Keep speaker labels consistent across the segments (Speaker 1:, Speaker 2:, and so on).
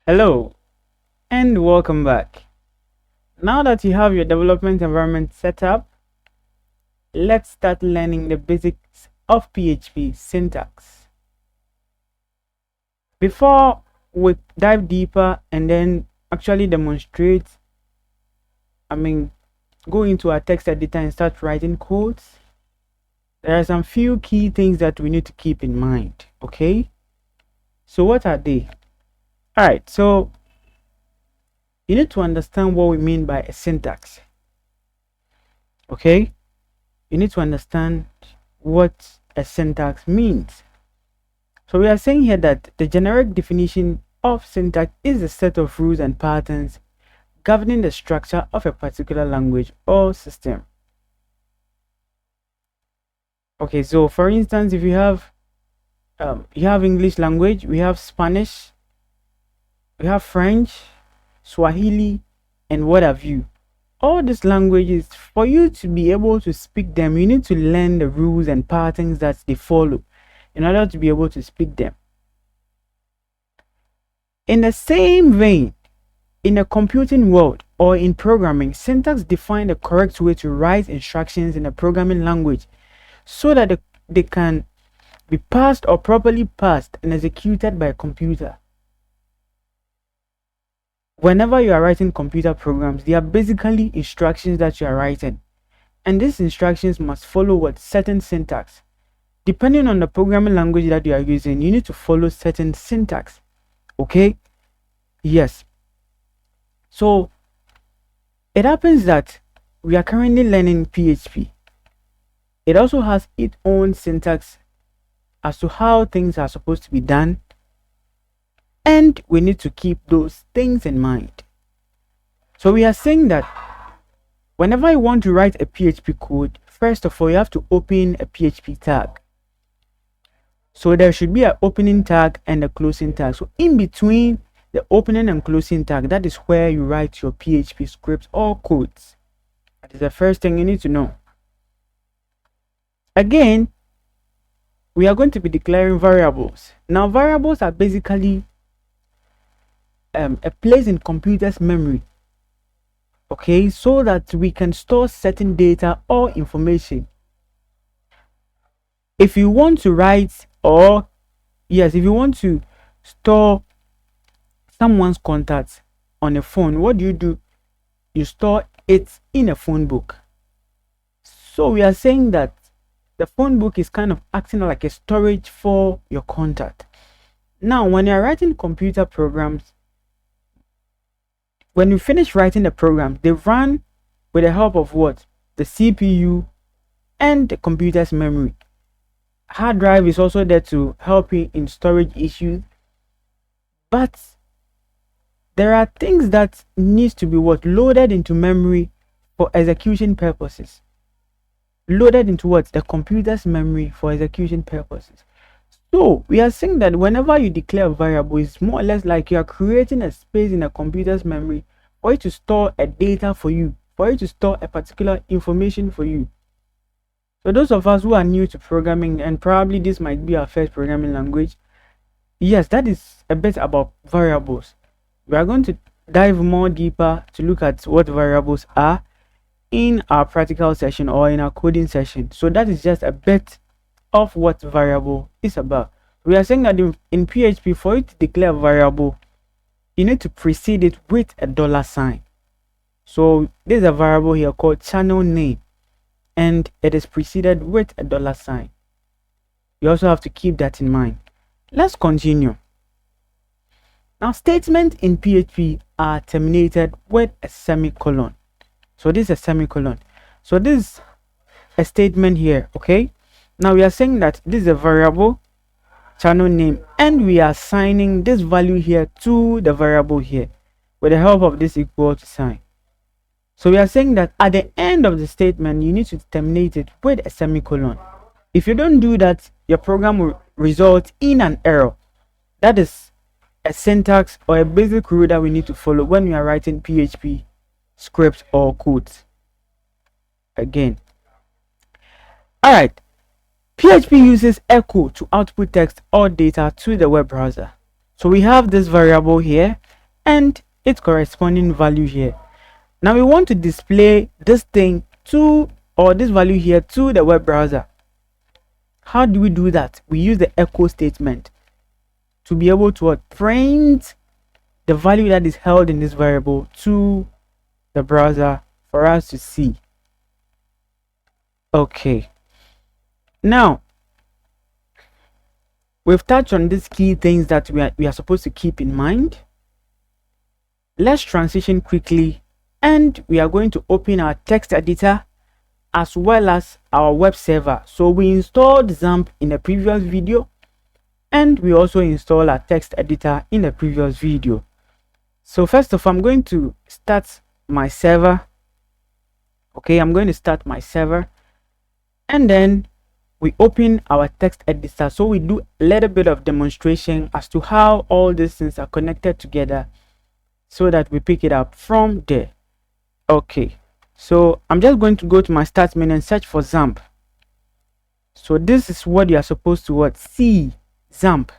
Speaker 1: Hello and welcome back. Now that you have your development environment set up, let's start learning the basics of PHP syntax. Before we dive deeper and then actually demonstrate, go into our text editor and start writing codes, there are some few key things that we need to keep in mind, okay? So what are they? Alright, so you need to understand what we mean by a syntax, okay? You need to understand what a syntax means. So we are saying here that the generic definition of syntax is a set of rules and patterns governing the structure of a particular language or system. Okay, so for instance, if you have English language, we have Spanish, we have French, Swahili, and what have you. All these languages, for you to be able to speak them, you need to learn the rules and patterns that they follow in order to be able to speak them. In the same vein, in the computing world or in programming, syntax define the correct way to write instructions in a programming language so that they can be passed or properly passed and executed by a computer. Whenever you are writing computer programs, they are basically instructions that you are writing, and these instructions must follow what certain syntax. Depending on the programming language that you are using, you need to follow certain syntax. Okay? Yes. So it happens that we are currently learning PHP. It also has its own syntax as to how things are supposed to be done, and we need to keep those things in mind. So we are saying that whenever you want to write a PHP code, first of all, you have to open a PHP tag. So there should be an opening tag and a closing tag. So in between the opening and closing tag, that is where you write your PHP scripts or codes. That is the first thing you need to know. Again, we are going to be declaring variables. Now, variables are basically a place in computer's memory, okay, so that we can store certain data or information. If you want to write, or yes, if you want to store someone's contacts on a phone, what do? You store it in a phone book. So we are saying that the phone book is kind of acting like a storage for your contact. Now, when you're writing computer programs, when you finish writing the program, they run with the help of what? The CPU and the computer's memory. Hard drive is also there to help you in storage issues, but there are things that needs to be loaded into memory for execution purposes. Loaded into what? The computer's memory for execution purposes. So we are saying that whenever you declare a variable, it's more or less like you are creating a space in a computer's memory for it to store a data for you, for it to store a particular information for you. So those of us who are new to programming, and probably this might be our first programming language, yes, that is a bit about variables. We are going to dive more deeper to look at what variables are in our practical session or in our coding session. So that is just a bit of what variable is about. We are saying that in PHP, for you to declare a variable, you need to precede it with a $sign. So there's a variable here called channel name, and it is preceded with a $sign. You also have to keep that in mind. Let's continue. Now, statements in PHP are terminated with a semicolon. So this is a semicolon. So this is a statement here, okay? Now we are saying that this is a variable channel name, and we are assigning this value here to the variable here with the help of this equal to sign. So we are saying that at the end of the statement, you need to terminate it with a semicolon. If you don't do that, your program will result in an error. That is a syntax or a basic rule that we need to follow when we are writing PHP scripts or codes. Again, all right, PHP uses echo to output text or data to the web browser. So we have this variable here, and its corresponding value here. Now we want to display this thing to, or this value here, to the web browser. How do we do that? We use the echo statement to be able to print the value that is held in this variable to the browser for us to see. Okay, now we've touched on these key things that we are supposed to keep in mind. Let's transition quickly, and we are going to open our text editor as well as our web server. So we installed XAMPP in a previous video, and we also install our text editor in the previous video. So first of all, I'm going to start my server. Okay, I'm going to start my server, and then we open our text editor. So we do a little bit of demonstration as to how all these things are connected together so that we pick it up from there. Okay, so I'm just going to go to my start menu and search for XAMPP. So this is what you are supposed to see, XAMPP.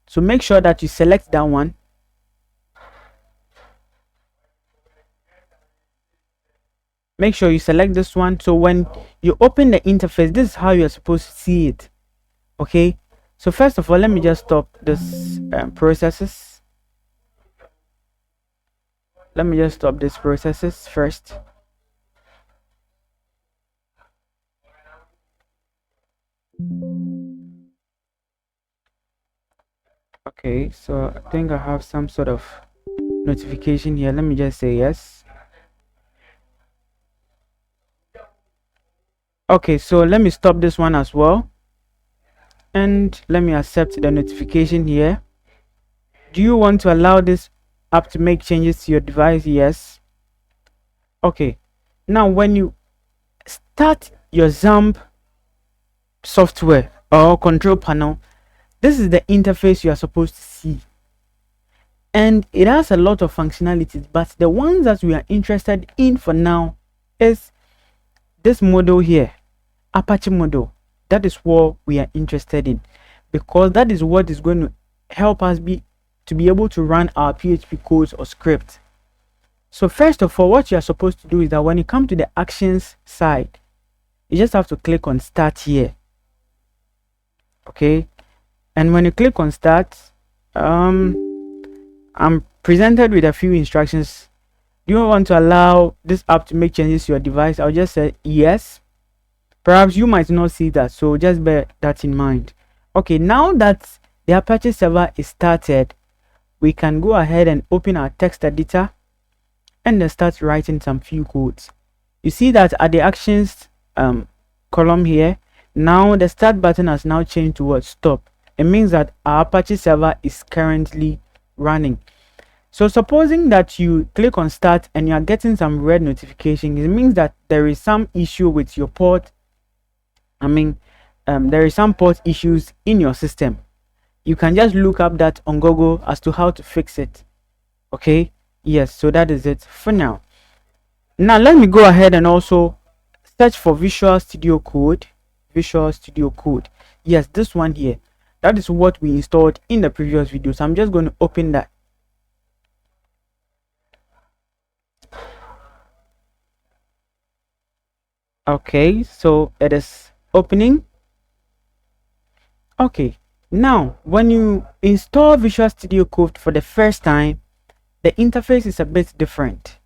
Speaker 1: So make sure that you select that one. Make sure you select this one. So when you open the interface, this is how you're supposed to see it. Okay, so first of all, let me just stop this processes. Let me just stop these processes first. Okay, so I think I have some sort of notification here. Let me just say yes. Okay, so let me stop this one as well, and let me accept the notification here. Do you want to allow this app to make changes to your device? Yes. Okay, now when you start your XAMPP software or control panel, this is the interface you are supposed to see, and it has a lot of functionalities, but the ones that we are interested in for now is this model here, Apache model. That is what we are interested in, because that is what is going to help us be able to run our PHP codes or script. So first of all, what you are supposed to do is that when you come to the actions side, you just have to click on start here. Okay, and when you click on start, I'm presented with a few instructions. Do you want to allow this app to make changes to your device? I'll just say yes. Perhaps you might not see that, so just bear that in mind. Okay, now that the Apache server is started, we can go ahead and open our text editor and then start writing some few codes. You see that at the actions column here, now the start button has now changed to stop. It means that our Apache server is currently running. So supposing that you click on start and you are getting some red notification, it means that there is some issue with your port. There is some port issues in your system. You can just look up that on Google as to how to fix it. Okay, yes, so that is it for now. Now let me go ahead and also search for Visual Studio Code. Visual Studio Code, yes, this one here. That is what we installed in the previous video, so I'm just going to open that. Okay, so it is opening. Okay, now when you install Visual Studio Code for the first time, the interface is a bit different.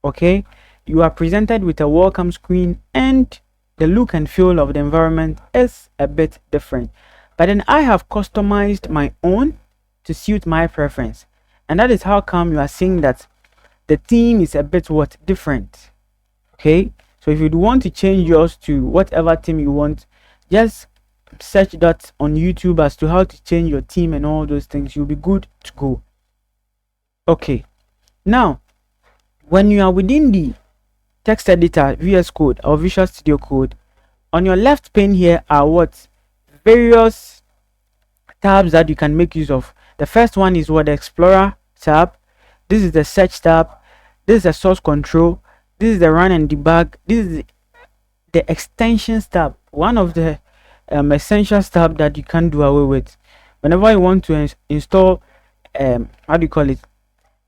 Speaker 1: Okay, you are presented with a welcome screen, and the look and feel of the environment is a bit different. But then I have customized my own to suit my preference, and that is how come you are seeing that the theme is a bit different. Okay, so if you want to change yours to whatever theme you want, just search that on YouTube as to how to change your theme and all those things. You'll be good to go. Okay, now when you are within the text editor, VS Code or Visual Studio Code, on your left pane here are various tabs that you can make use of. The first one is the Explorer tab. This is the Search tab. This is the Source Control. This is the Run and Debug. This is the Extensions tab, one of the essentials tab that you can't do away with. Whenever you want to install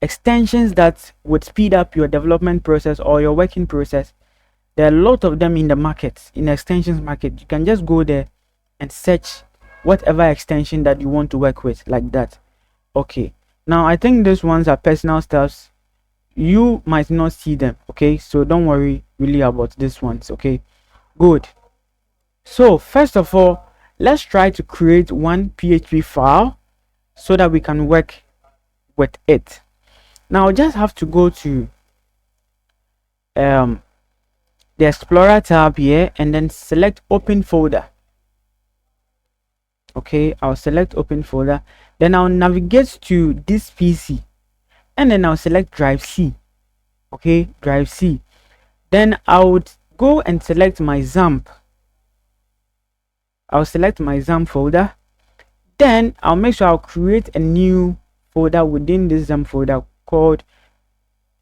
Speaker 1: extensions that would speed up your development process or your working process. There are a lot of them in the market, in the extensions market. You can just go there and search whatever extension that you want to work with, like that. Okay, now I think these ones are personal stuffs. You might not see them, okay, so don't worry really about these ones. Okay, good. So first of all, let's try to create one PHP file so that we can work with it. Now just have to go to the Explorer tab here and then select open folder. Okay, I'll select open folder, then I'll navigate to this PC and then I'll select drive C. Okay, drive C. Then I would go and select my XAMPP. I'll select my XAMPP folder. Then I'll make sure I'll create a new folder within this XAMPP folder called,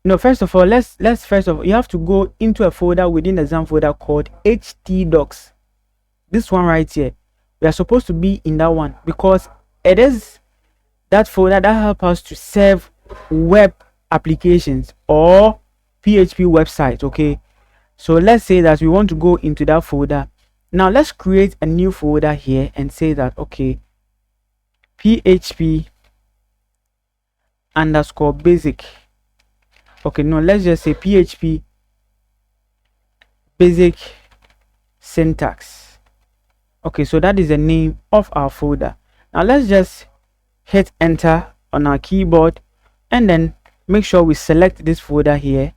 Speaker 1: no, first of all, let's first of all, you have to go into a folder within the XAMPP folder called htdocs. This one right here, we are supposed to be in that one because it is that folder that helps us to serve web applications or PHP website. Okay, so let's say that we want to go into that folder. Now let's create a new folder here and say that, okay, PHP underscore basic. Okay, no, let's just say PHP basic syntax. Okay, so that is the name of our folder. Now let's just hit enter on our keyboard and then make sure we select this folder here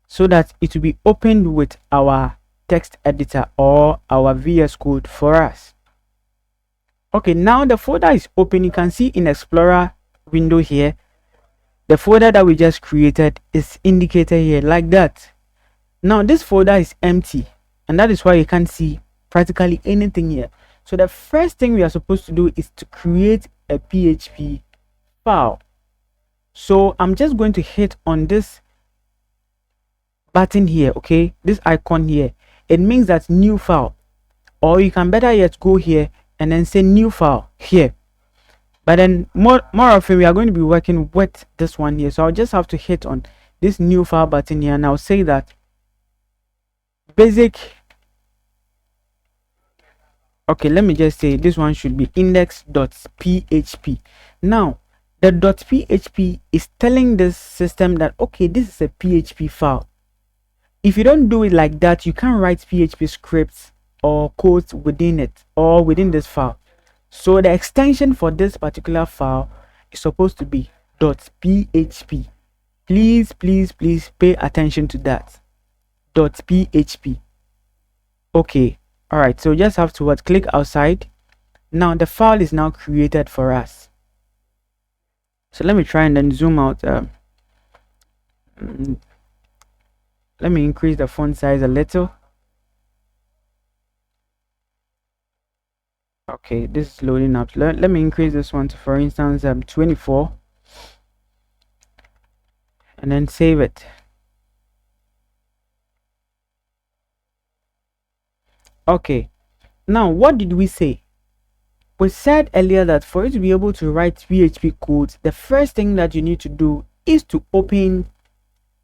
Speaker 1: so that it will be opened with our text editor or our VS Code for us. Okay, now the folder is open. You can see in Explorer window here, the folder that we just created is indicated here like that. Now this folder is empty and that is why you can't see practically anything here. So the first thing we are supposed to do is to create a PHP file. So I'm just going to hit on this button here, okay, this icon here. It means that new file, or you can better yet go here and then say new file here. But then more often we are going to be working with this one here, so I'll just have to hit on this new file button here and I'll say that basic. Okay, let me just say this one should be index.php. Now the .php is telling this system that, okay, this is a PHP file. If you don't do it like that, you can't write PHP scripts or codes within it or within this file. So the extension for this particular file is supposed to be .php. Please pay attention to that. .php. Okay, all right, so just have to click outside. Now the file is now created for us. So let me try and then zoom out. Let me increase the font size a little. Okay, this is loading up. Let me increase this one to, for instance, 24, and then save it. Okay, now what did we say? We said earlier that for you to be able to write PHP codes, the first thing that you need to do is to open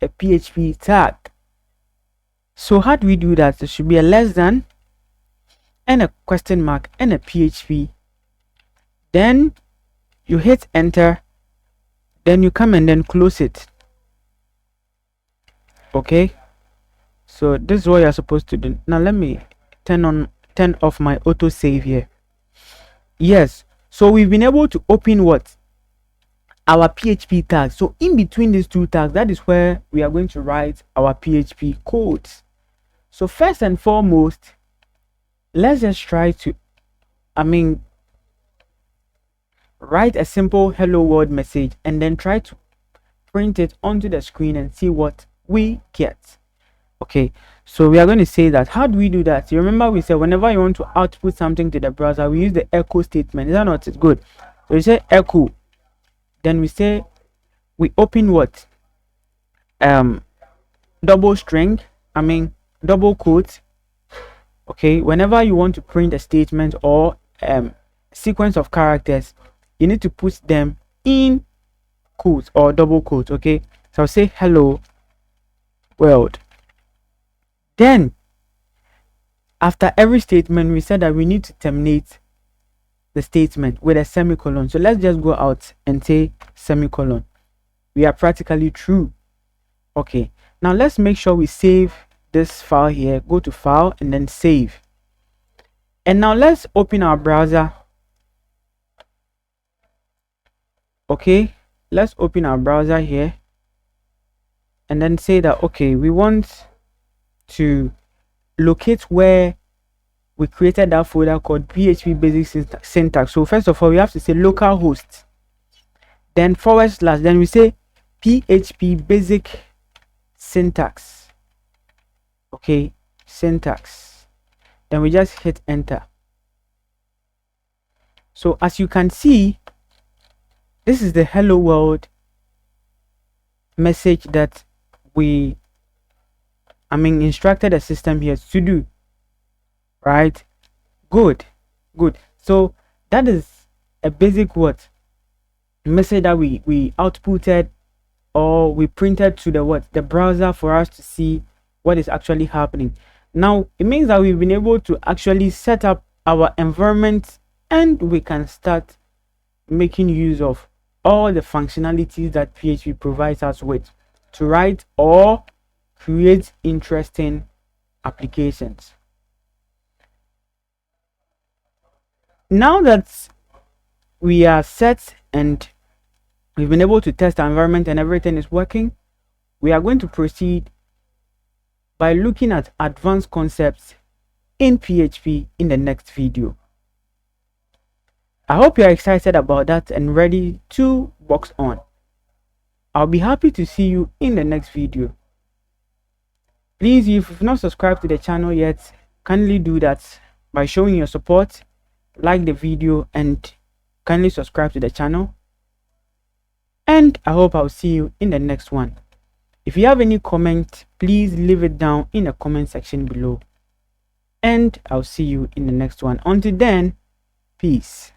Speaker 1: a PHP tag. So how do we do that? There should be a less than and a question mark and a PHP. Then you hit enter, then you come and then close it. Okay, so this is what you're supposed to do. Now let me turn off my auto save here. Yes, so we've been able to open what? Our PHP tags. So in between these two tags, that is where we are going to write our PHP codes. So first and foremost, let's just try to write a simple hello world message and then try to print it onto the screen and see what we get. Okay, so we are going to say that. How do we do that? You remember we said whenever you want to output something to the browser, we use the echo statement. Is that not it? Good. So we say echo, then we say we open what? Double string, double quote. Okay, whenever you want to print a statement or sequence of characters, you need to put them in quotes or double quotes. Okay, so I'll say hello world. Then after every statement, we said that we need to terminate the statement with a semicolon. So let's just go out and say semicolon. We are practically through. Okay, now let's make sure we save this file here. Go to file and then save. And now let's open our browser. Okay, let's open our browser here and then say that, okay, we want to locate where we created that folder called PHP basic syntax. So first of all, we have to say localhost, then /, then we say PHP basic syntax. Okay, syntax, then we just hit enter. So as you can see, this is the hello world message that we instructed the system here to do. Right, good. So that is a basic message that we outputted, or we printed to the browser for us to see what is actually happening. Now it means that we've been able to actually set up our environment, and we can start making use of all the functionalities that PHP provides us with to write or create interesting applications. Now that we are set and we've been able to test our environment and everything is working, we are going to proceed by looking at advanced concepts in PHP in the next video. I hope you are excited about that and ready to box on. I'll be happy to see you in the next video. Please, if you've not subscribed to the channel yet, kindly do that by showing your support. Like the video and kindly subscribe to the channel, and I hope I'll see you in the next one. If you have any comment, please leave it down in the comment section below, and I'll see you in the next one. Until then, peace.